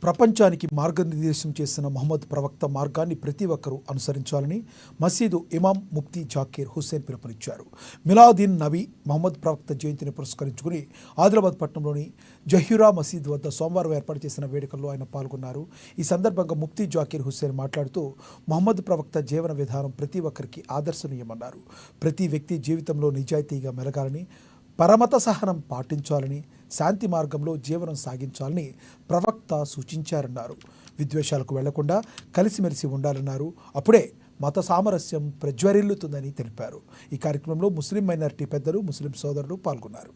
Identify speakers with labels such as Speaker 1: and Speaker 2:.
Speaker 1: ప్రపంచానికి మార్గనిర్దేశం చేసిన మహమ్మద్ ప్రవక్త మార్గాన్ని ప్రతి ఒక్కరూ అనుసరించాలని మసీదు ఇమాం ముఫ్తీ జాకీర్ హుస్సేన్ పిలుపునిచ్చారు. మిలాదున్ నబీ మహమ్మద్ ప్రవక్త జయంతిని పురస్కరించుకుని ఆదిలాబాద్ పట్టణంలోని జహీరా మసీద్ వద్ద సోమవారం ఏర్పాటు చేసిన వేడుకల్లో ఆయన పాల్గొన్నారు. ఈ సందర్భంగా ముఫ్తీ జాకీర్ హుస్సేన్ మాట్లాడుతూ మహమ్మద్ ప్రవక్త జీవన విధానం ప్రతి ఒక్కరికి ఆదర్శనీయమన్నారు. ప్రతి వ్యక్తి జీవితంలో నిజాయితీగా మెలగాలని, పరమత సహనం పాటించాలని, శాంతి మార్గంలో జీవనం సాగించాలని ప్రవక్త సూచించారన్నారు. విద్వేషాలకు వెళ్లకుండా కలిసిమెలిసి ఉండాలన్నారు. అప్పుడే మత సామరస్యం ప్రజ్వరిల్లుతుందని తెలిపారు. ఈ కార్యక్రమంలో ముస్లిం మైనారిటీ పెద్దలు, ముస్లిం సోదరులు పాల్గొన్నారు.